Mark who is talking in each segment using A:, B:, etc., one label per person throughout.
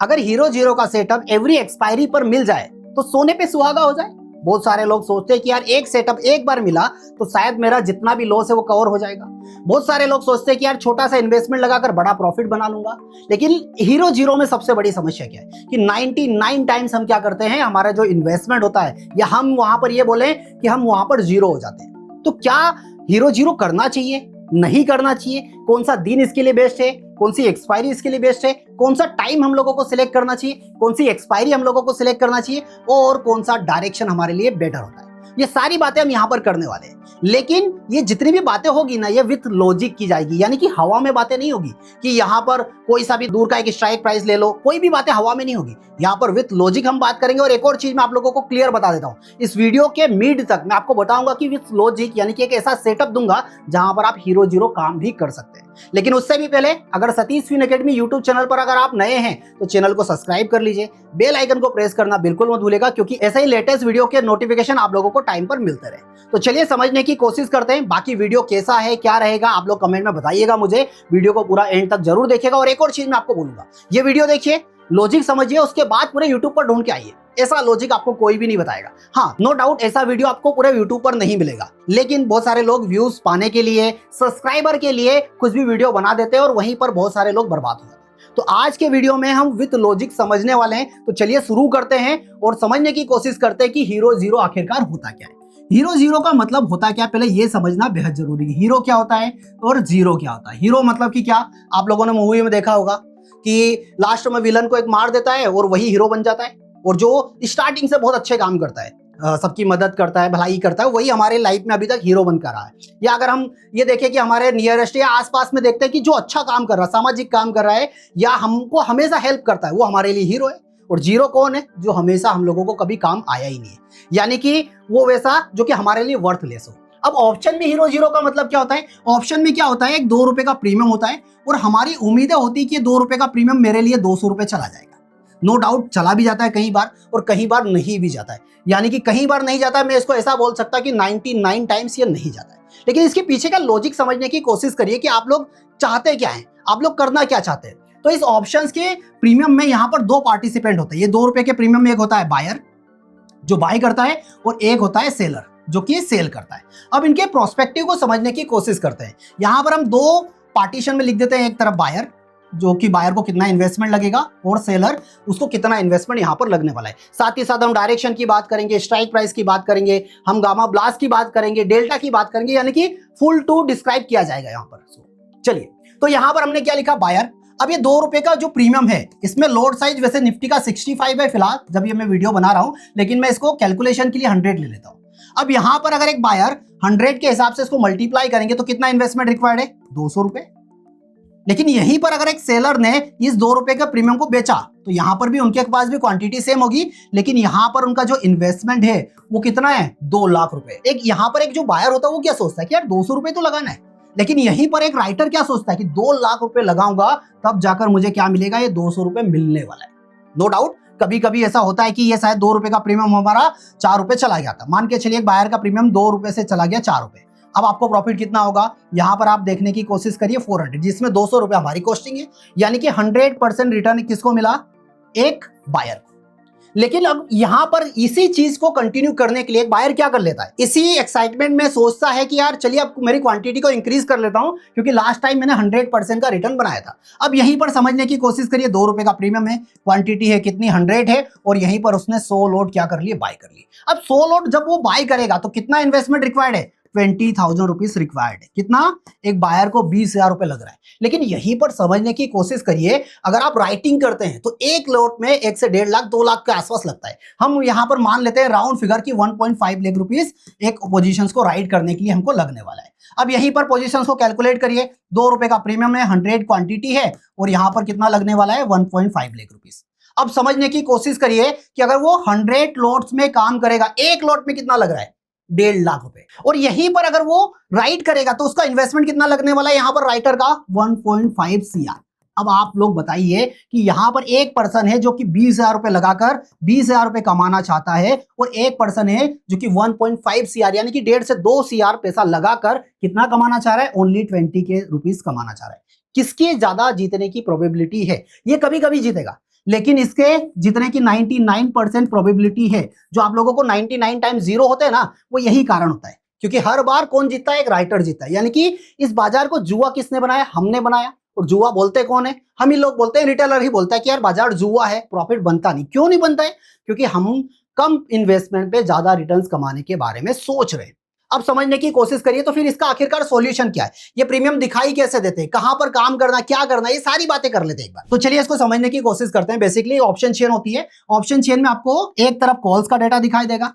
A: अगर hero zero का setup every expiry पर मिल जाए तो सोने पे सुहागा हो जाए। बहुत सारे लोग सोचते हैं कि यार एक सेटअप एक बार मिला तो शायद मेरा जितना भी लॉस है वो कवर हो जाएगा। बहुत सारे लोग सोचते हैं कि यार छोटा सा इन्वेस्टमेंट लगाकर बड़ा प्रॉफिट बना लूंगा। लेकिन हीरो जीरो में सबसे बड़ी समस्या क्या है कि 99 टाइम्स हम क्या करते हैं, हमारा जो इन्वेस्टमेंट होता है या हम वहां पर ये बोले कि हम वहां पर जीरो हो जाते हैं। तो क्या हीरो जीरो करना चाहिए, नहीं करना चाहिए, कौन सा दिन इसके लिए बेस्ट है, कौन सी एक्सपायरी इसके लिए बेस्ट है, कौन सा टाइम हम लोगों को सिलेक्ट करना चाहिए, कौन सी एक्सपायरी हम लोगों को सिलेक्ट करना चाहिए और कौन सा डायरेक्शन हमारे लिए बेटर होता है, ये सारी बातें हम यहां पर करने वाले हैं। लेकिन ये जितनी भी बातें होगी ना, ये विथ लॉजिक की जाएगी, यानी कि हवा में बातें नहीं होगी कि यहां पर कोई सा भी दूर का एक स्ट्राइक प्राइस ले लो, कोई भी बातें हवा में नहीं होगी। यहां पर विथ लॉजिक हम बात करेंगे। और एक और चीज मैं आप लोगों को क्लियर बता देता हूं, इस वीडियो के मिड तक मैं आपको बताऊंगा कि विथ लॉजिक यानी कि एक ऐसा सेटअप दूंगा जहां पर आप हीरो जीरो काम भी कर सकते हैं। लेकिन उससे भी पहले अगर Satish fin academy YouTube channel पर अगर आप नए हैं तो चैनल को सब्सक्राइब कर लीजिए, बेल आइकन को प्रेस करना बिल्कुल मत भूलिएगा, क्योंकि ऐसे ही लेटेस्ट वीडियो के नोटिफिकेशन आप लोगों को टाइम पर मिलते रहे। तो चलिए समझने की कोशिश करते हैं। बाकी वीडियो कैसा है, क्या रहेगा, आप लोग कमेंट में बताइएगा मुझे। वीडियो को पूरा एंड तक जरूर देखिएगा। और एक और चीज मैं आपको बोलूंगा, ये वीडियो देखिए, लॉजिक समझिए, उसके बाद पूरे यूट्यूब पर ढूंढ के आइए। ऐसा लॉजिक आपको कोई भी नहीं बताएगा। हाँ, नो डाउट ऐसा वीडियो आपको पूरे यूट्यूब पर नहीं मिलेगा, लेकिन बहुत सारे लोग व्यूज पाने के लिए, सब्सक्राइबर के लिए कुछ भी वीडियो बना देते हैं और वहीं पर बहुत सारे लोग बर्बाद हो जाते हैं। तो आज के वीडियो में हम विथ लॉजिक समझने वाले हैं। तो चलिए शुरू करते हैं और समझने की कोशिश करते हैं कि हीरो जीरो आखिरकार होता क्या है। हीरो जीरो का मतलब होता क्या, पहले ये समझना बेहद जरूरी है। हीरो क्या होता है और जीरो क्या होता है। हीरो मतलब कि क्या, आप लोगों ने मूवी में देखा होगा कि लास्ट में विलन को एक मार देता है और वही हीरो बन जाता है, और जो स्टार्टिंग से बहुत अच्छे काम करता है, सबकी मदद करता है, भलाई करता है, वही हमारे लाइफ में अभी तक हीरो बनकर रहा है। या अगर हम ये देखें कि हमारे नियरेस्ट या आसपास में देखते हैं कि जो अच्छा काम कर रहा है, सामाजिक काम कर रहा है या हमको हमेशा हेल्प करता है, वो हमारे लिए हीरो है। और जीरो कौन है, जो हमेशा हम लोगों को कभी काम आया ही नहीं है, यानी कि वो वैसा जो कि हमारे लिए वर्थलेस हो। अब ऑप्शन में हीरो जीरो का मतलब क्या होता है, ऑप्शन में क्या होता है, एक 2 रुपए का प्रीमियम होता है और हमारी उम्मीदें होती है कि 2 रुपए का प्रीमियम मेरे लिए 200 रुपए चला जाएगा। नो डाउट चला भी जाता है कई बार और कई बार नहीं भी जाता है, यानी कि कई बार नहीं जाता है, मैं इसको ऐसा बोल सकता कि 99 टाइम्स ये नहीं जाता है। लेकिन इसके पीछे का लॉजिक समझने की कोशिश करिए कि आप लोग चाहते क्या हैं, आप लोग करना क्या चाहते हैं। तो इस ऑप्शंस के प्रीमियम में यहाँ पर 2 पार्टिसिपेंट होते हैं। ये 2 रुपए के प्रीमियम में एक होता है बायर जो बाय करता है और एक होता है सेलर जो कि सेल करता है। अब इनके प्रोस्पेक्टिव को समझने की कोशिश करते हैं। यहां पर हम 2 पार्टीशन में लिख देते हैं, एक तरफ बायर जो कि बायर को कितना इन्वेस्टमेंट लगेगा और सेलर उसको कितना इन्वेस्टमेंट यहां पर लगने वाला है। साथ ही साथ हम डायरेक्शन की बात करेंगे, स्ट्राइक प्राइस की बात करेंगे, हम गामा ब्लास्ट की बात करेंगे, डेल्टा की बात करेंगे, यानी कि फुल टू डिस्क्राइब किया जाएगा यहां पर। चलिए, तो यहां पर हमने क्या लिखा, बायर। अब ये 2 रुपए का जो प्रीमियम है, इसमें लोड साइज वैसे निफ्टी का 65 है फिलहाल जब ये मैं वीडियो बना रहा हूं, लेकिन मैं इसको कैलकुलेशन के लिए 100 ले लेता हूं। अब यहां पर अगर एक बायर 100 के हिसाब से इसको मल्टीप्लाई करेंगे तो कितना इन्वेस्टमेंट रिक्वायर्ड है, 200 रुपए। लेकिन यहीं पर अगर एक सेलर ने इस 2 रुपए का प्रीमियम को बेचा तो यहां पर भी उनके पास भी क्वांटिटी सेम होगी, लेकिन यहां पर उनका जो इन्वेस्टमेंट है वो कितना है, 2 लाख रुपए। एक यहां पर एक जो बायर होता है वो क्या सोचता है कि यार 200 रुपए तो लगाना है, लेकिन यहीं पर एक राइटर क्या सोचता है कि 2 लाख रुपए लगाऊंगा तब जाकर मुझे क्या मिलेगा, ये 200 रुपए मिलने वाला है। नो डाउट कभी कभी ऐसा होता है कि ये शायद 2 रुपए का प्रीमियम हमारा 4 रुपए चला गया था। मान के चलिए एक बायर का प्रीमियम 2 रुपए से चला गया 4 रुपए। अब आपको प्रॉफिट कितना होगा, यहां पर आप देखने की कोशिश करिए 400, जिसमें 200 रुपए हमारी कॉस्टिंग है, यानी कि 100% रिटर्न किसको मिला, एक बायर को। लेकिन अब यहां पर इसी चीज को कंटिन्यू करने के लिए एक बायर क्या कर लेता है, इसी एक्साइटमेंट में सोचता है कि यार चलिए अब मेरी क्वांटिटी को इंक्रीज कर लेता हूं, क्योंकि लास्ट टाइम मैंने 100% का रिटर्न बनाया था। अब यहीं पर समझने की कोशिश करिए, 2 रुपए का प्रीमियम है, क्वांटिटी है कितनी, 100 है, और यहीं पर उसने 100 लोड क्या कर लिए, बाय कर लिए। अब 100 लोड जब वो बाय करेगा तो कितना इन्वेस्टमेंट रिक्वायर्ड है, 20,000 रुपीज रिक्वायर्ड है। कितना, एक बायर को 20,000 रुपए लग रहा है। लेकिन यहीं पर समझने की कोशिश करिए, अगर आप राइटिंग करते हैं तो एक लॉट में 1 से 1.5 लाख 2 लाख के आसपास लगता है। हम यहां पर मान लेते हैं राउंड फिगर की 1.5 लाख रुपीज एक पोजीशंस को राइट करने के लिए हमको लगने वाला है। अब यहीं पर पोजीशंस को कैलकुलेट करिए, 2 रुपए का प्रीमियम है, 100 क्वांटिटी है, और यहां पर कितना लगने वाला है, 1.5 लाख रुपीज। अब समझने की कोशिश करिए कि अगर वो 100 लॉट्स में काम करेगा, एक लॉट में कितना लग रहा है, 1.5 लाख रुपए, और यहीं पर अगर वो राइट करेगा तो उसका इन्वेस्टमेंट कितना लगने वाला है, यहां पर राइटर का 1.5 CR। अब आप लोग बताइए कि यहां पर एक पर्सन है जो कि 20,000 रुपए लगाकर 20,000 रुपए कमाना चाहता है, और एक पर्सन है जो कि 1.5 CR यानी कि 1.5 से 2 CR पैसा लगाकर कितना कमाना चाह रहा है, ओनली 20 के रुपीस कमाना चाह रहा है। किसकी ज्यादा जीतने की प्रोबेबिलिटी है, ये कभी कभी जीतेगा। लेकिन इसके जितने की 99% प्रोबेबिलिटी है, जो आप लोगों को 99 टाइम्स जीरो होते हैं ना, वो यही कारण होता है। क्योंकि हर बार कौन जीतता है? एक राइटर जीतता है। यानी कि इस बाजार को जुआ किसने बनाया? हमने बनाया। और जुआ बोलते कौन है? हम ही लोग बोलते हैं, रिटेलर ही बोलता है कि यार बाजार जुआ है, प्रॉफिट बनता नहीं। क्यों नहीं बनता है? क्योंकि हम कम इन्वेस्टमेंट पे ज्यादा रिटर्न्स कमाने के बारे में सोच रहे हैं। अब समझने की कोशिश करिए, तो फिर इसका आखिरकार सॉल्यूशन क्या है? ये प्रीमियम दिखाई कैसे देते हैं, कहां पर काम करना, क्या करना, ये सारी बातें कर लेते हैं एक बार। तो चलिए इसको समझने की कोशिश करते हैं। बेसिकली ऑप्शन चेन होती है। ऑप्शन चेन में आपको एक तरफ कॉल्स का डेटा दिखाई देगा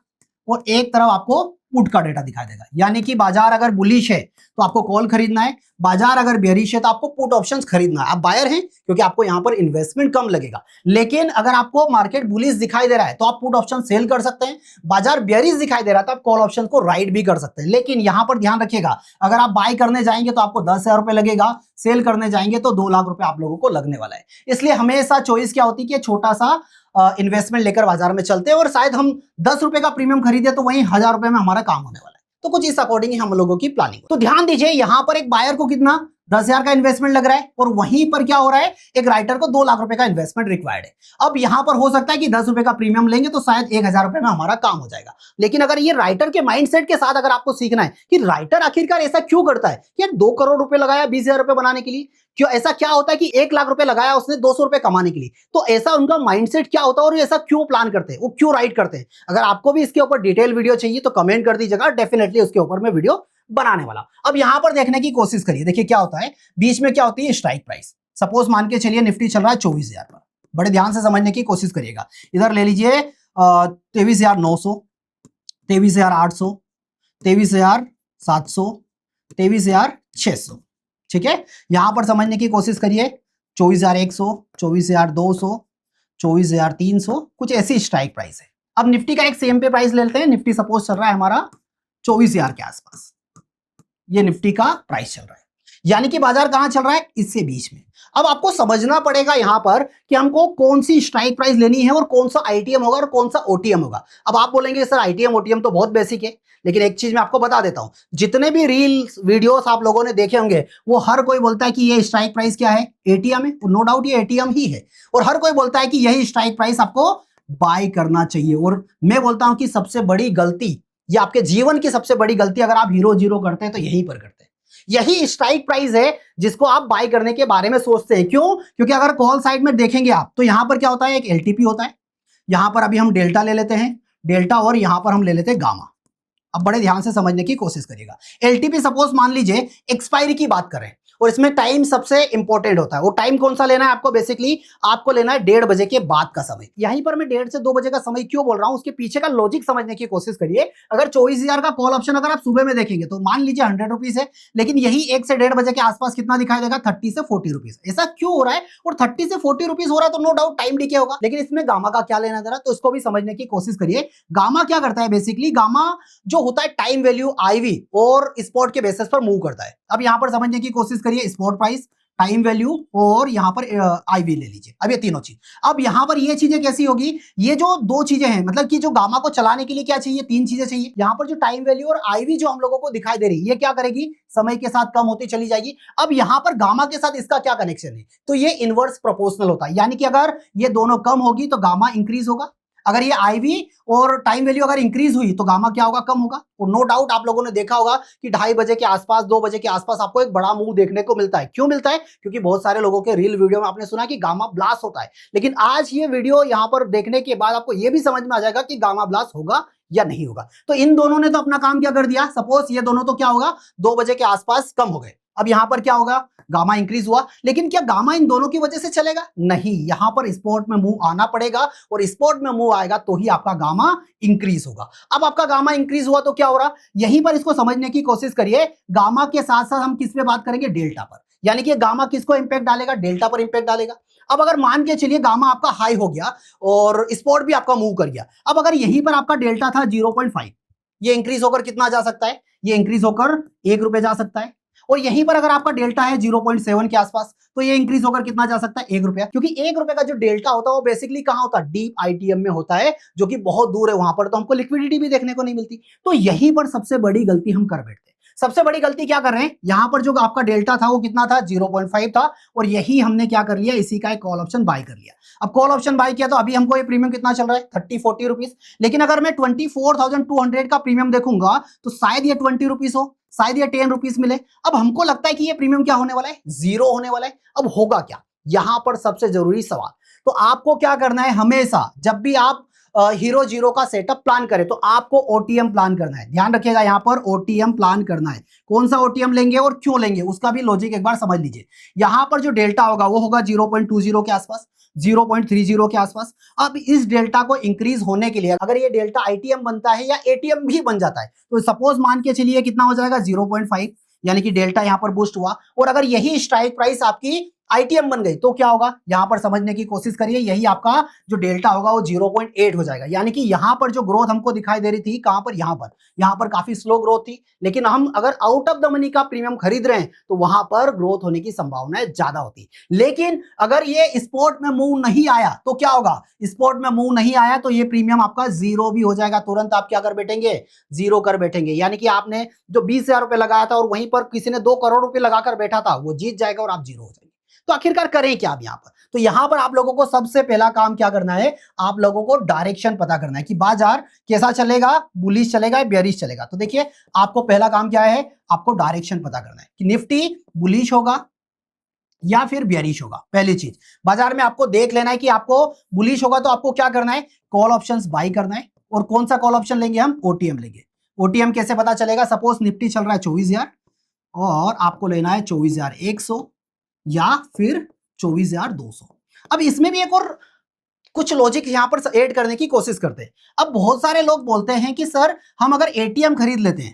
A: और एक तरफ आपको पुट का डेटा दिखाई देगा। यानी कि बाजार अगर बुलिश है तो आपको कॉल खरीदना है, बाजार अगर बेरिश है तो आपको पुट ऑप्शंस खरीदना है। आप बायर हैं क्योंकि आपको यहां पर इन्वेस्टमेंट कम लगेगा। लेकिन अगर आपको मार्केट बुलिश दिखाई दे रहा है तो आप पुट ऑप्शन सेल कर सकते हैं। बाजार बेरिश दिखाई दे रहा है तो आप कॉल ऑप्शन को राइट भी कर सकते हैं। लेकिन यहां पर ध्यान रखिएगा, अगर आप बाय करने जाएंगे तो आपको 10,000 रुपए लगेगा, सेल करने जाएंगे तो 2 लाख रुपए आप लोगों को लगने वाला है। इसलिए हमेशा चॉइस क्या होती है कि छोटा सा इन्वेस्टमेंट लेकर बाजार में चलते हैं और शायद हम 10 रुपए का प्रीमियम खरीदे तो वहीं 1,000 रुपए में हमारा काम होने वाला है। तो कुछ इस अकॉर्डिंग ही हम लोगों की प्लानिंग। तो ध्यान दीजिए, यहां पर एक बायर को कितना 10,000 का इन्वेस्टमेंट लग रहा है और वहीं पर क्या हो रहा है, एक राइटर को 2 लाख रुपए का इन्वेस्टमेंट रिक्वायर्ड है। अब यहां पर हो सकता है कि 10 रुपए का प्रीमियम लेंगे तो शायद 1,000 रुपए में हमारा काम हो जाएगा। लेकिन अगर ये राइटर के माइंडसेट के साथ अगर आपको सीखना है कि राइटर आखिरकार ऐसा क्यों करता है कि यार 2 करोड़ रुपए लगाया 20,000 रुपए बनाने के लिए, क्यों ऐसा क्या होता है कि 1 लाख रुपए लगाया उसने 200 रुपए कमाने के लिए, तो ऐसा उनका माइंडसेट क्या होता है और ऐसा क्यों प्लान करते हैं, वो क्यों राइट करते हैं। अगर आपको भी इसके ऊपर डिटेल वीडियो चाहिए तो कमेंट कर दीजिएगा, डेफिनेटली उसके ऊपर मैं वीडियो बनाने वाला। अब यहां पर देखने की कोशिश करिए, देखिए क्या होता है, बीच में क्या होती है स्ट्राइक प्राइस। सपोज मान के चलिए निफ्टी चल रहा है 24,000 पर। बड़े ध्यान से समझने की कोशिश करिएगा। इधर ले लीजिए 23,900, 23,800, 23,700, 23,600। ठीक है, यहां पर समझने की कोशिश करिए 24,100, 24,200, 24,300, कुछ ऐसी स्ट्राइक प्राइस है। अब निफ्टी का एक सेम पे प्राइस ले लेते हैं। निफ्टी सपोज चल रहा है हमारा 24,000 के आसपास, ये निफ्टी का प्राइस चल रहा है। यानी कि बाजार कहां चल रहा है, इससे बीच में। अब आपको समझना पड़ेगा यहां पर कि हमको कौन सी स्ट्राइक प्राइस लेनी है और कौन सा आईटीएम होगा और कौन सा ओटीएम होगा। अब आप बोलेंगे सर आईटीएम ओटीएम तो बहुत बेसिक है, लेकिन एक चीज मैं आपको बता देता हूं, जितने भी रील्स वीडियोस आप लोगों ने देखे होंगे वो हर कोई बोलता है कि ये स्ट्राइक प्राइस क्या है, एटीएम है। नो डाउट ये एटीएम ही है। और हर कोई बोलता है कि यही स्ट्राइक प्राइस आपको बाय करना चाहिए। और मैं बोलता हूं कि सबसे बड़ी गलती, ये आपके जीवन की सबसे बड़ी गलती, अगर आप हीरो जीरो करते हैं तो यहीं पर करते हैं। यही स्ट्राइक प्राइस है जिसको आप बाय करने के बारे में सोचते हैं। क्यों? क्योंकि अगर कॉल साइड में देखेंगे आप तो यहां पर क्या होता है, एक एलटीपी होता है। यहां पर अभी हम डेल्टा ले लेते हैं, डेल्टा, और यहां पर हम ले लेते हैं गामा। अब बड़े ध्यान से समझने की कोशिश करिएगा। एलटीपी सपोज मान लीजिए एक्सपायरी की बात करें और इसमें टाइम सबसे इंपॉर्टेंट होता है। वो टाइम कौन सा लेना है आपको? बेसिकली आपको लेना है 1:30 बजे के बाद का समय। यहीं पर मैं 1:30 से 2 बजे का समय क्यों बोल रहा हूं, उसके पीछे का लॉजिक समझने की कोशिश करिए। अगर 24,000 का कॉल ऑप्शन अगर आप सुबह में देखेंगे तो मान लीजिए 100 रुपीज है, लेकिन यही 1 से 1:30 बजे के आसपास कितना दिखाई देगा, 30 से 40 रुपीज। ऐसा क्यों हो रहा है? और 30 से 40 रुपीज हो रहा है तो नो डाउट टाइम डीके होगा, लेकिन इसमें गामा का क्या लेना जरा, तो इसको भी समझने की कोशिश करिए। गामा क्या करता है? बेसिकली गामा जो होता है टाइम वैल्यू आईवी और स्पॉट के बेसिस पर मूव करता है। अब यहां पर समझने की कोशिश करिए, स्पॉट प्राइस, टाइम वैल्यू और यहां पर आईवी ले लीजिए। अब ये तीनों चीज, अब यहां पर ये चीजें कैसी होगी, ये जो 2 चीजें हैं, मतलब कि जो गामा को चलाने के लिए क्या चाहिए, 3 चीजें चाहिए। यहां पर जो टाइम वैल्यू और आईवी जो हम लोगों को दिखाई दे रही है, ये क्या करेगी, समय के साथ कम होती चली जाएगी। अब यहां पर गामा के साथ इसका क्या कनेक्शन है, तो ये इनवर्स प्रोपोर्शनल होता है। यानी कि अगर ये दोनों कम होगी तो गामा इंक्रीज होगा, अगर ये आईवी और टाइम वैल्यू अगर इंक्रीज हुई तो गामा क्या होगा, कम होगा। और नो डाउट आप लोगों ने देखा होगा कि 2:30 बजे के आसपास, 2 बजे के आसपास आपको एक बड़ा मूव देखने को मिलता है। क्यों मिलता है? क्योंकि बहुत सारे लोगों के रील वीडियो में आपने सुना कि गामा ब्लास्ट होता है। लेकिन आज ये वीडियो यहां पर देखने के बाद आपको ये भी समझ में आ जाएगा कि गामा ब्लास्ट होगा या नहीं होगा। तो इन दोनों ने तो अपना काम क्या कर दिया, सपोज ये दोनों तो क्या होगा, 2 बजे के आसपास कम हो गए। अब यहां पर क्या होगा, गामा इंक्रीज हुआ। लेकिन क्या गामा इन दोनों की वजह से चलेगा? नहीं, यहां पर स्पॉट में मूव आना पड़ेगा और स्पॉट में मूव आएगा तो ही आपका गामा इंक्रीज होगा। अब आपका गामा इंक्रीज हुआ तो क्या हो रहा, यहीं पर इसको समझने की कोशिश करिए। गामा के साथ साथ हम किस पे बात करेंगे, डेल्टा पर। यानी कि गामा किसको इंपैक्ट डालेगा, डेल्टा पर इंपैक्ट डालेगा। अब अगर मान के चलिए गामा आपका हाई हो गया और स्पॉट भी आपका मूव कर गया, अब अगर यहीं पर आपका डेल्टा था 0.5, ये इंक्रीज होकर कितना जा सकता है, ये इंक्रीज होकर 1 रुपए जा सकता है। और यहीं पर अगर आपका डेल्टा है 0.7 के आसपास तो ये इंक्रीज होकर कितना जा सकता है, 1 रुपया। क्योंकि 1 रुपए का जो डेल्टा होता है वो बेसिकली कहां होता है, डीप आईटीएम में होता है, जो कि बहुत दूर है, वहां पर तो हमको लिक्विडिटी भी देखने को नहीं मिलती। तो यहीं पर सबसे बड़ी गलती हम कर बैठते हैं। सबसे बड़ी गलती क्या कर रहे हैं, यहां पर जो आपका डेल्टा था वो कितना था, 0.5 था, और यही हमने क्या कर लिया, इसी का एक कॉल ऑप्शन बाय कर लिया। अब कॉल ऑप्शन बाय किया तो अभी हमको ये प्रीमियम कितना चल रहा है, 30-40 रुपीज। लेकिन अगर मैं 24,200 का प्रीमियम देखूंगा तो शायद ये 20 रुपीज हो, शायद ये 10 रुपीज मिले। अब हमको लगता है कि ये प्रीमियम क्या होने वाला है, 0 होने वाला है। अब होगा क्या, यहां पर सबसे जरूरी सवाल। तो आपको क्या करना है, हमेशा जब भी आप हीरो जीरो का सेटअप प्लान करें तो आपको ओटीएम प्लान करना है। ध्यान रखिएगा, यहां पर ओटीएम प्लान करना है। कौन सा ओटीएम लेंगे और क्यों लेंगे उसका भी लॉजिक एक बार समझ लीजिए। यहां पर जो डेल्टा होगा वो होगा 0.20 के आसपास, 0.30 के आसपास। अब इस डेल्टा को इंक्रीज होने के लिए अगर ये डेल्टा आईटीएम बनता है या एटीएम भी बन जाता है तो सपोज मान के चलिए कितना हो जाएगा, 0.5, यानी कि डेल्टा यहां पर बूस्ट हुआ। और अगर यही स्ट्राइक प्राइस आपकी आईटीएम बन गई तो क्या होगा, यहां पर समझने की कोशिश करिए, यही आपका जो डेल्टा होगा वो 0.8 हो जाएगा। यानी कि यहां पर जो ग्रोथ हमको दिखाई दे रही थी, कहां पर, यहां पर काफी स्लो ग्रोथ थी। लेकिन हम अगर आउट ऑफ द मनी का प्रीमियम खरीद रहे हैं तो वहां पर ग्रोथ होने की संभावना ज्यादा होती। लेकिन अगर ये स्पॉट में मूव नहीं आया तो क्या होगा, स्पॉट में मूव नहीं आया तो ये प्रीमियम आपका 0 भी हो जाएगा। तुरंत आप क्या कर बैठेंगे, 0 कर बैठेंगे। यानी कि आपने जो 20,000 रुपए लगाया था और वहीं पर किसी ने 2 करोड़ रुपए लगाकर बैठा था, वो जीत जाएगा और आप 0 हो जाएंगे। तो आखिरकार करें क्या अब यहां पर, तो यहां पर आप लोगों को सबसे पहला काम क्या करना है, आप लोगों को डायरेक्शन पता करना है कि बाजार कैसा चलेगा, बुलिश चलेगा या बेयरिश चलेगा। तो देखिए आपको पहला काम क्या है, आपको डायरेक्शन पता करना है कि निफ्टी बुलिश होगा या फिर बेयरिश होगा। पहली चीज बाजार में आपको देख लेना है कि आपको बुलिश होगा तो आपको क्या करना है, कॉल ऑप्शंस बाय करना है। और कौन सा कॉल ऑप्शन लेंगे हम, ओटीएम लेंगे। ओटीएम कैसे पता चलेगा, सपोज निफ्टी चल रहा है 24,000 और आपको लेना है 24,100 या फिर 24,200। अब इसमें भी एक और कुछ लॉजिक यहां पर ऐड करने की कोशिश करते हैं। अब बहुत सारे लोग बोलते हैं कि सर हम अगर एटीएम खरीद लेते हैं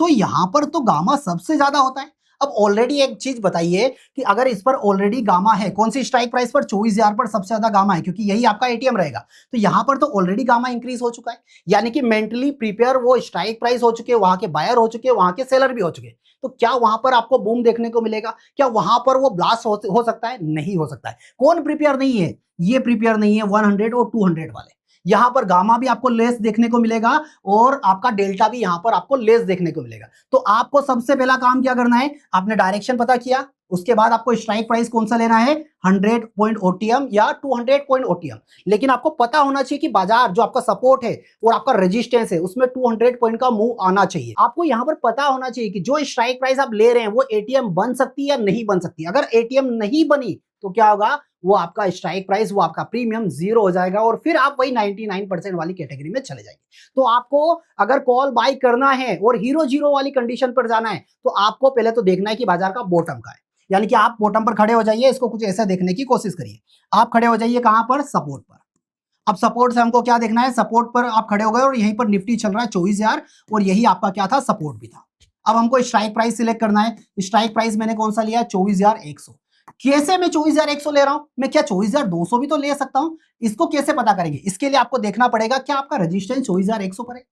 A: तो यहां पर तो गामा सबसे ज्यादा होता है। अब ऑलरेडी एक चीज बताइए कि अगर इस पर ऑलरेडी गामा है, कौन सी स्ट्राइक प्राइस पर, 24,000 पर सबसे ज्यादा गामा है क्योंकि यही आपका एटीएम रहेगा। तो यहां पर तो ऑलरेडी गामा इंक्रीज हो चुका है, यानी कि मेंटली प्रिपेयर वो स्ट्राइक प्राइस हो चुके, वहां के बायर हो चुके, वहां के सेलर भी हो चुके। तो क्या वहां पर आपको बूम देखने को मिलेगा, क्या वहां पर वो ब्लास्ट हो सकता है, नहीं हो सकता है। कौन प्रिपेयर नहीं है, ये प्रिपेयर नहीं है 100 और 200 वाले। यहां पर गामा भी आपको लेस देखने को मिलेगा और आपका डेल्टा भी यहां पर आपको लेस देखने को मिलेगा। तो आपको सबसे पहला काम क्या करना है, आपने डायरेक्शन पता किया, उसके बाद आपको स्ट्राइक प्राइस कौन सा लेना है, 100 पॉइंट ओटीएम या 200 पॉइंट ओटीएम। लेकिन आपको पता होना चाहिए कि बाजार जो आपका सपोर्ट है और आपका रेजिस्टेंस है उसमें 200 पॉइंट का मूव आना चाहिए। आपको यहां पर पता होना चाहिए कि जो स्ट्राइक प्राइस आप ले रहे हैं वो एटीएम बन सकती है या नहीं बन सकती। अगर एटीएम नहीं बनी तो क्या होगा, वो आपका स्ट्राइक प्राइस, वो आपका प्रीमियम 0 हो जाएगा और फिर आप वही 99% वाली कैटेगरी में चले जाएंगे। तो आपको अगर कॉल बाय करना है और हीरो जीरो वाली कंडीशन पर जाना है तो आपको पहले तो देखना है कि बाजार का बॉटम का है। यानी कि आप बॉटम पर खड़े हो जाइए, इसको कुछ ऐसा देखने की कोशिश करिए। आप खड़े हो जाइए कहां पर, सपोर्ट पर। अब सपोर्ट से हमको क्या देखना है, सपोर्ट पर आप खड़े हो गए और यहीं पर निफ्टी चल रहा है 24,000 और यही आपका क्या था, सपोर्ट भी था। अब हमको स्ट्राइक प्राइस सिलेक्ट करना है। स्ट्राइक प्राइस मैंने कौन सा लिया, 24,100। कैसे मैं 24,100 ले रहा हूं, मैं क्या 24,200 भी तो ले सकता हूं। इसको कैसे पता करेंगे, इसके लिए आपको देखना पड़ेगा क्या आपका रेजिस्टेंस 24,100 पर है,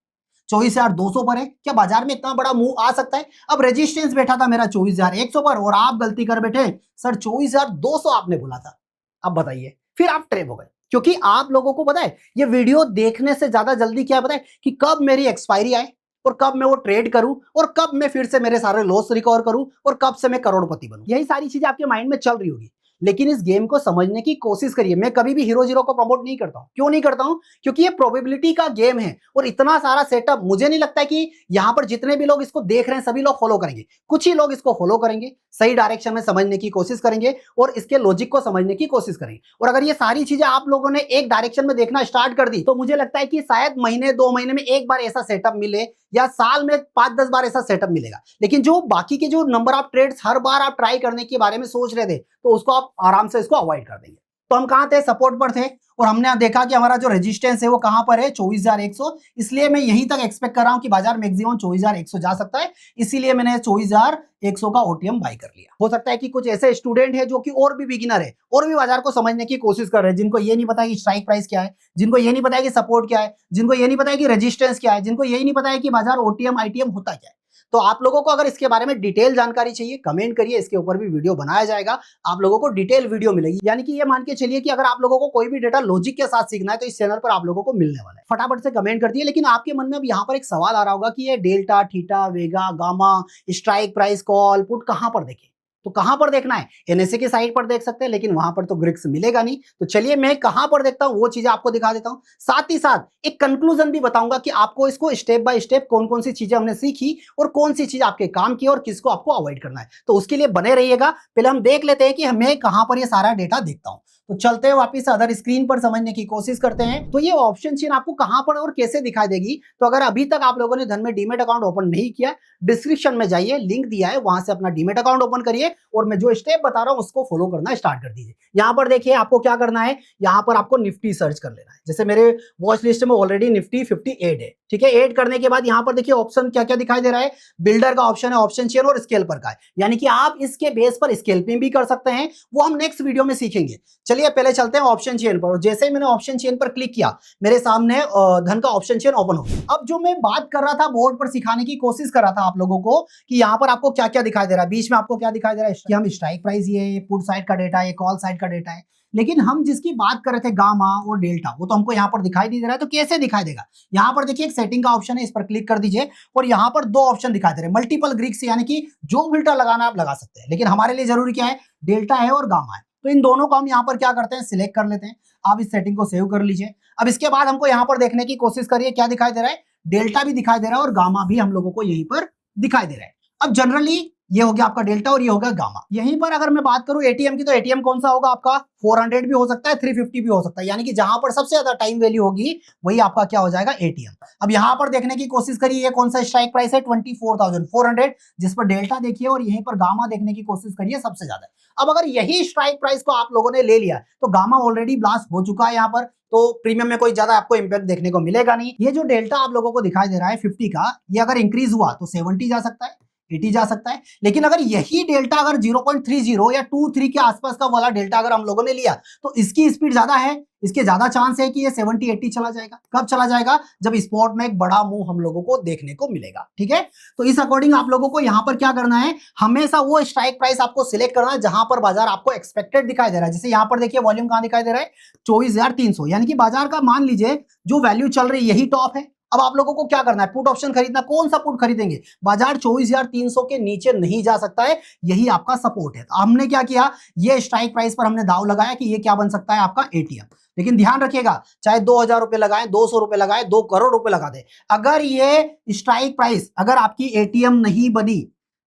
A: 24,200 पर है, क्या बाजार में इतना बड़ा मूव आ सकता है। अब रेजिस्टेंस बैठा था मेरा 24,100 पर और आप गलती कर बैठे सर 24,200 आपने बोला था। अब बताइए, फिर आप ट्रैप हो गए। क्योंकि आप लोगों को पता है ये वीडियो देखने से ज्यादा जल्दी क्या पता है कि कब मेरी एक्सपायरी आए और कब मैं वो ट्रेड करूं और कब मैं फिर से मेरे सारे लॉस रिकवर करूं और कब से मैं करोड़पति बनूं। यही सारी चीजें आपके माइंड में चल रही होगी। लेकिन इस गेम को समझने की कोशिश करिए। मैं कभी भी हीरो जीरो को प्रमोट नहीं करता हूं। क्यों नहीं करता हूं, क्योंकि ये प्रोबेबिलिटी का गेम है और इतना सारा सेटअप मुझे नहीं लगता कि यहां पर जितने भी लोग इसको देख रहे हैं सभी लोग फॉलो करेंगे। कुछ ही लोग इसको फॉलो करेंगे, सही डायरेक्शन में समझने की कोशिश करेंगे और इसके लॉजिक को समझने की कोशिश करेंगे। और अगर ये सारी चीजें आप लोगों ने एक डायरेक्शन में देखना स्टार्ट कर दी तो मुझे लगता है कि शायद महीने 2 महीने में एक बार ऐसा सेटअप मिले या साल में 5-10 बार ऐसा सेटअप मिलेगा। लेकिन जो बाकी के जो नंबर ऑफ ट्रेड्स हर बार आप ट्राई करने के बारे में सोच रहे थे तो उसको आप आराम से इसको अवॉइड कर देंगे। तो हम कहां थे, सपोर्ट पर थे और हमने देखा कि हमारा जो रेजिस्टेंस है वो कहां पर है, 24,100। इसलिए मैं यहीं तक एक्सपेक्ट कर रहा हूं कि बाजार मैक्सिमम 24,100 जा सकता है। इसीलिए मैंने 24,100 का ओटीएम बाय कर लिया। हो सकता है कि कुछ ऐसे स्टूडेंट है जो कि और भी बिगिनर है और भी बाजार को समझने की कोशिश कर रहे हैं, जिनको ये नहीं पता कि स्ट्राइक प्राइस क्या है, जिनको ये नहीं पता है कि सपोर्ट क्या है, जिनको ये नहीं पता है कि रेजिस्टेंस क्या है, जिनको ये नहीं पता है कि बाजार ओटीएम आईटीएम होता क्या है। तो आप लोगों को अगर इसके बारे में डिटेल जानकारी चाहिए कमेंट करिए, इसके ऊपर भी वीडियो बनाया जाएगा, आप लोगों को डिटेल वीडियो मिलेगी। यानी कि ये मान के चलिए कि अगर आप लोगों को कोई भी डेटा लॉजिक के साथ सीखना है तो इस चैनल पर आप लोगों को मिलने वाला है। फटाफट से कमेंट कर दिए। लेकिन आपके मन में अब यहाँ पर एक सवाल आ रहा होगा कि ये delta, theta, vega, gamma, strike price, call, put कहां पर देखें? तो कहां पर देखना है? एनएसए की साइट पर देख सकते हैं, लेकिन वहां पर तो ग्रिक्स मिलेगा नहीं। तो चलिए मैं कहां पर देखता हूं वो चीजें आपको दिखा देता हूं। साथ ही साथ एक कंक्लूजन भी बताऊंगा कि आपको इसको स्टेप बाय स्टेप कौन कौन सी चीजें हमने सीखी और कौन सी चीज आपके काम की और किसको आपको अवॉइड करना है। तो उसके लिए बने रहिएगा। पहले हम देख लेते हैं कि मैं कहां पर ये सारा डेटा देखता हूं। तो चलते हैं वापस अदर स्क्रीन पर समझने की कोशिश करते हैं। तो ये ऑप्शन चेन आपको कहां पर और कैसे दिखाई देगी? तो अगर अभी तक आप लोगों ने धन में डीमेट अकाउंट ओपन नहीं किया, डिस्क्रिप्शन में जाइए, लिंक दिया है, वहां से अपना डीमेट अकाउंट ओपन करिए और मैं जो स्टेप बता रहा हूं उसको फॉलो करना स्टार्ट कर दीजिए। यहां पर देखिए आपको क्या करना है, यहां पर आपको निफ्टी सर्च कर लेना है। जैसे मेरे वॉच लिस्ट में ऑलरेडी निफ्टी 58 है, ठीक है। ऐड करने के बाद यहां पर देखिए ऑप्शन क्या क्या दिखाई दे रहा है। बिल्डर का ऑप्शन है, ऑप्शन चेन और स्केल्पर का है। यानी कि आप इसके बेस पर स्केल्पिंग भी कर सकते हैं, वो हम नेक्स्ट वीडियो में सीखेंगे। चलिए पहले चलते हैं ऑप्शन चेन पर। और जैसे ही मैंने ऑप्शन चेन पर क्लिक किया, मेरे सामने धन का ऑप्शन चेन ओपन हो गया। अब जो मैं बात कर रहा था, बोर्ड पर सिखाने की कोशिश कर रहा था आप लोगों को कि यहां पर आपको क्या क्या दिखाई दे रहा है। बीच में आपको क्या दिखाई दे रहा है कि हम स्ट्राइक प्राइस, ये पुट साइड का डेटा है, ये कॉल साइड का डेटा है। लेकिन हम जिसकी बात कर रहे थे गामा और डेल्टा, वो तो हमको यहाँ पर दिखाई नहीं दे रहा है। तो कैसे दिखाई देगा? यहाँ पर देखिए एक सेटिंग का ऑप्शन है, इस पर क्लिक कर दीजिए और यहाँ पर दो ऑप्शन दिखाई दे रहे हैं, मल्टीपल ग्रीक्स, यानी कि जो फिल्टर लगाना आप लगा सकते हैं। लेकिन हमारे लिए जरूरी क्या है? डेल्टा है और गामा है। तो इन दोनों को हम यहाँ पर क्या करते हैं, सिलेक्ट कर लेते हैं। आप इस सेटिंग को सेव कर लीजिए। अब इसके बाद हमको यहाँ पर देखने की कोशिश करिए, क्या दिखाई दे रहा है? डेल्टा भी दिखाई दे रहा है और गामा भी हम लोगों को यहीं पर दिखाई दे रहा है। अब जनरली ये हो गया आपका डेल्टा और ये होगा गामा। यहीं पर अगर मैं बात करूं एटीएम की, तो एटीएम कौन सा होगा आपका? 400 भी हो सकता है, 350 भी हो सकता है। यानी कि जहां पर सबसे ज्यादा टाइम वैल्यू होगी वही आपका क्या हो जाएगा? एटीएम। अब यहां पर देखने की कोशिश करिए, ये कौन सा स्ट्राइक प्राइस है? 24,400, जिस पर डेल्टा देखिए, और यहीं पर गामा देखने की कोशिश करिए, सबसे ज्यादा। अब अगर यही स्ट्राइक प्राइस को आप लोगों ने ले लिया तो गामा ऑलरेडी ब्लास्ट हो चुका है यहाँ पर, तो प्रीमियम में कोई ज्यादा आपको इंपैक्ट देखने को मिलेगा नहीं। ये जो डेल्टा आप लोगों को दिखाई दे रहा है 50 का, ये अगर इंक्रीज हुआ तो 70 जा सकता है, 80 जा सकता है। लेकिन अगर यही डेल्टा अगर 0.30 या 23 के आसपास का वाला डेल्टा अगर हम लोगों ने लिया तो इसकी स्पीड ज्यादा है, इसके ज्यादा चांस है कि ये 70-80 चला जाएगा। कब चला जाएगा? जब स्पॉट में एक बड़ा मूव हम लोगों को देखने को मिलेगा, ठीक है। तो इस अकॉर्डिंग आप लोगों को यहां पर क्या करना है, हमेशा वो स्ट्राइक प्राइस आपको सिलेक्ट करना है जहां पर बाजार आपको एक्सपेक्टेड दिखाई दे रहा है। जैसे यहां पर देखिए वॉल्यूम कहां दिखाई दे रहा है? 24,300, यानी कि बाजार का मान लीजिए जो वैल्यू चल रही है यही टॉप है। अब आप लोगों को क्या करना है? पुट ऑप्शन खरीदना। कौन सा पुट खरीदेंगे? बाजार 24,300 के नीचे नहीं जा सकता है, यही आपका सपोर्ट है। तो हमने क्या किया, ये स्ट्राइक प्राइस पर हमने दाव लगाया कि ये क्या बन सकता है? आपका एटीएम। लेकिन ध्यान रखिएगा, चाहे 2,000 रुपए लगाएं, 200 रुपए लगाएं, 2 करोड़ रुपए लगा दे, अगर ये स्ट्राइक प्राइस अगर आपकी एटीएम नहीं बनी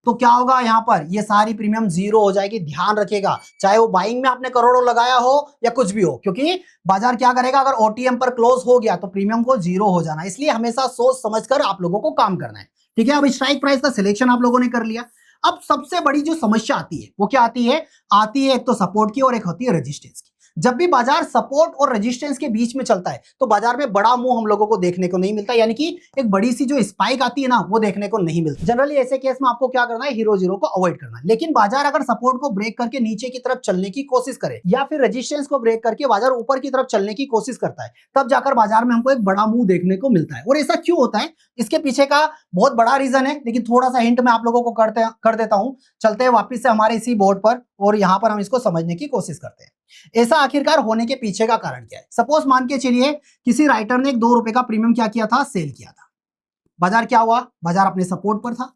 A: तो क्या होगा? यहां पर ये सारी प्रीमियम जीरो हो जाएगी। ध्यान रखिएगा, चाहे वो बाइंग में आपने करोड़ों लगाया हो या कुछ भी हो, क्योंकि बाजार क्या करेगा, अगर ओटीएम पर क्लोज हो गया तो प्रीमियम को जीरो हो जाना। इसलिए हमेशा सोच समझकर आप लोगों को काम करना है, ठीक है। अब स्ट्राइक प्राइस का सिलेक्शन आप लोगों ने कर लिया। अब सबसे बड़ी जो समस्या आती है वो क्या आती है? एक तो सपोर्ट की और एक होती है रेजिस्टेंस की। जब भी बाजार सपोर्ट और रेजिस्टेंस के बीच में चलता है तो बाजार में बड़ा मूव हम लोगों को देखने को नहीं मिलता, यानी कि एक बड़ी सी जो स्पाइक आती है ना, वो देखने को नहीं मिलती। जनरली ऐसे केस में आपको क्या करना है? हीरो जीरो को अवॉइड करना है। लेकिन बाजार अगर सपोर्ट को ब्रेक करके नीचे की तरफ चलने की कोशिश करे या फिर रेजिस्टेंस को ब्रेक करके बाजार ऊपर की तरफ चलने की कोशिश करता है, तब जाकर बाजार में हमको एक बड़ा मूव देखने को मिलता है। और ऐसा क्यों होता है, इसके पीछे का बहुत बड़ा रीजन है, लेकिन थोड़ा सा हिंट मैं आप लोगों को कर देता हूं। चलते हैं वापिस से हमारे इसी बोर्ड पर और यहां पर हम इसको समझने की कोशिश करते हैं। ऐसा आखिरकार होने के पीछे का कारण क्या है? सपोज मान के चलिए किसी राइटर ने 2 रुपए का प्रीमियम क्या किया था? सेल किया था। बाजार क्या हुआ? बाजार अपने सपोर्ट पर था।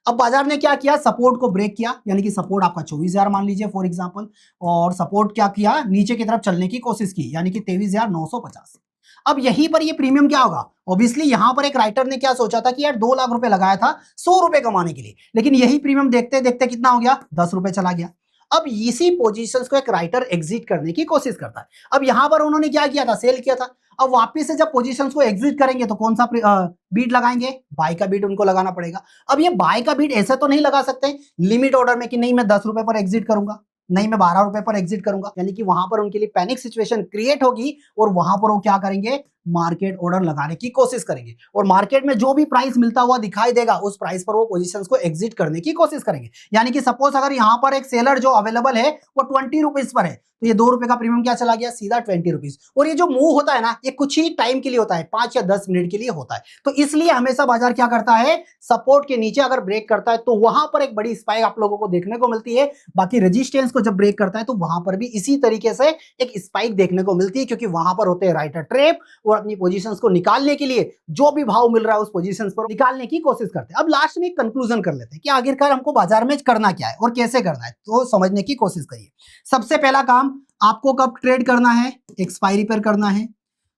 A: अब बाजार ने क्या किया? सपोर्ट को ब्रेक किया, यानी कि सपोर्ट आपका 24,000 मान लीजिए फॉर एग्जांपल, और सपोर्ट क्या किया? नीचे की तरफ चलने की कोशिश की, यानी कि 23,950। अब यहीं पर ये प्रीमियम क्या होगा? ऑब्वियसली यहां पर एक राइटर ने क्या सोचा था कि यार 2 लाख रुपए लगाया था 100 रुपए कमाने के लिए, लेकिन यही प्रीमियम देखते देखते कितना हो गया? 10 रुपए चला गया। अब इसी पोजीशंस को एक राइटर एग्जिट करने की कोशिश करता है। अब यहां पर उन्होंने क्या किया था? सेल किया था। अब वापस से जब पोजीशंस को एग्जिट करेंगे तो कौन सा बीट लगाएंगे? बाय का बीट उनको लगाना पड़ेगा। अब ये बाय का बीट ऐसे तो नहीं लगा सकते लिमिट ऑर्डर में कि नहीं मैं 10 रुपए पर एग्जिट करूंगा, नहीं मैं 12 रुपए पर एग्जिट करूंगा, यानी कि वहां पर उनके लिए पैनिक सिचुएशन क्रिएट होगी और वहां पर वो क्या करेंगे? मार्केट ऑर्डर लगाने की कोशिश करेंगे और मार्केट में जो भी प्राइस मिलता हुआ दिखाई देगा उस प्राइस पर वो पोजीशंस को एग्जिट करने की कोशिश करेंगे। यानी कि सपोज अगर यहां पर एक सेलर जो अवेलेबल है वो 20 रुपीज पर है, तो ये 2 रुपए का प्रीमियम क्या चला गया, सीधा 20 रुपीज। और ये जो मूव होता है ना, ये कुछ ही टाइम के लिए होता है, 5 या 10 मिनट के लिए होता है। तो इसलिए हमेशा बाजार क्या करता है, सपोर्ट के नीचे अगर ब्रेक करता है तो वहां पर एक बड़ी स्पाइक आप लोगों को देखने को मिलती है। बाकी रेजिस्टेंस को जब ब्रेक करता है तो वहां पर भी इसी तरीके से एक स्पाइक देखने को मिलती है, क्योंकि वहां पर होते हैं राइटर ट्रैप और अपनी पोजीशंस को निकालने के लिए जो भी भाव मिल रहा है उस पोजीशंस पर निकालने की कोशिश करते हैं। अब लास्ट में एक कंक्लूजन कर लेते हैं कि आखिरकार हमको बाजार में करना क्या है और कैसे करना है, तो समझने की कोशिश करिए। सबसे पहला काम, आपको कब ट्रेड करना है, एक्सपायरी पर करना है।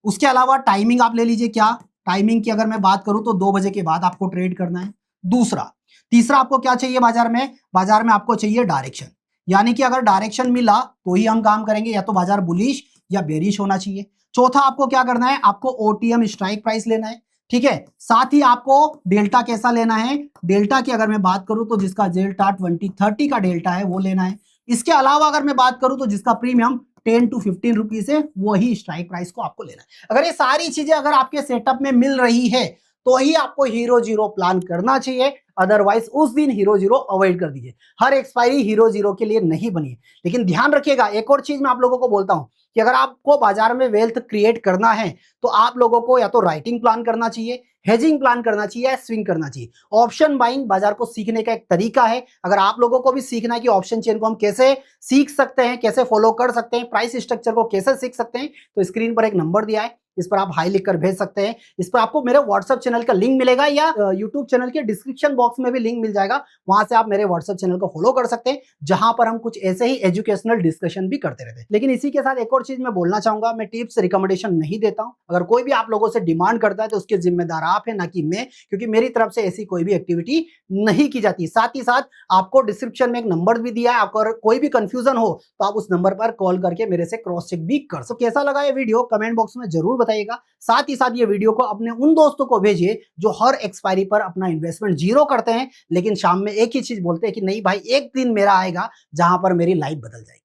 A: उसके अलावा टाइमिंग आप ले लीजिए, क्या टाइमिंग की अगर मैं बात करूं तो 2 बजे के बाद आपको ट्रेड करना है। तीसरा आपको क्या चाहिए बाजार में आपको चाहिए डायरेक्शन, यानी कि अगर डायरेक्शन मिला तो ही हम काम करेंगे, या तो बाजार बुलिश या बेरिश होना चाहिए। चौथा आपको क्या करना है, आपको ओटीएम स्ट्राइक प्राइस लेना है, ठीक है। साथ ही आपको डेल्टा कैसा लेना है, डेल्टा की अगर मैं बात करूं तो जिसका डेल्टा 2030 का डेल्टा है वो लेना है। इसके अलावा अगर मैं बात करूं तो जिसका प्रीमियम 10 to 15 रुपीज है वही स्ट्राइक प्राइस को आपको लेना है। अगर ये सारी चीजें अगर आपके सेटअप में मिल रही है तो ही आपको हीरो जीरो प्लान करना चाहिए, अदरवाइज उस दिन हीरो जीरो अवॉइड कर दीजिए। हर एक्सपायरी हीरो जीरो के लिए नहीं बनी है। लेकिन ध्यान रखिएगा, एक और चीज मैं आप लोगों को बोलता हूं कि अगर आपको बाजार में वेल्थ क्रिएट करना है तो आप लोगों को या तो राइटिंग प्लान करना चाहिए, हेजिंग प्लान करना चाहिए या स्विंग करना चाहिए। ऑप्शन बाइंग बाजार को सीखने का एक तरीका है। अगर आप लोगों को भी सीखना है कि ऑप्शन चेन को हम कैसे सीख सकते हैं, कैसे फॉलो कर सकते हैं, प्राइस स्ट्रक्चर को कैसे सीख सकते हैं, तो स्क्रीन पर एक नंबर दिया है, इस पर आप हाई लिखकर भेज सकते हैं। इस पर आपको मेरे व्हाट्सएप चैनल का लिंक मिलेगा या यूट्यूब चैनल के डिस्क्रिप्शन बॉक्स में भी लिंक मिल जाएगा, वहां से आप मेरे व्हाट्सएप चैनल को फॉलो कर सकते हैं, जहां पर हम कुछ ऐसे ही एजुकेशनल डिस्कशन भी करते रहते हैं। लेकिन इसी के साथ एक और चीज मैं बोलना चाहूंगा, मैं टिप्स रिकमेंडेशन नहीं देता हूं। अगर कोई भी आप लोगों से डिमांड करता है तो उसके जिम्मेदार आप है, ना कि मैं, क्योंकि मेरी तरफ से ऐसी कोई भी एक्टिविटी नहीं की जाती। साथ ही साथ आपको डिस्क्रिप्शन में एक नंबर भी दिया है, अगर कोई भी कंफ्यूजन हो तो आप उस नंबर पर कॉल करके मेरे से क्रॉस चेक भी कर सकते। कैसा लगा ये वीडियो कमेंट बॉक्स में जरूर बताइएगा। साथ ही साथ ये वीडियो को अपने उन दोस्तों को भेजिए जो हर एक्सपायरी पर अपना इन्वेस्टमेंट जीरो करते हैं, लेकिन शाम में एक ही चीज बोलते हैं कि नहीं भाई, एक दिन मेरा आएगा जहां पर मेरी लाइफ बदल जाएगी।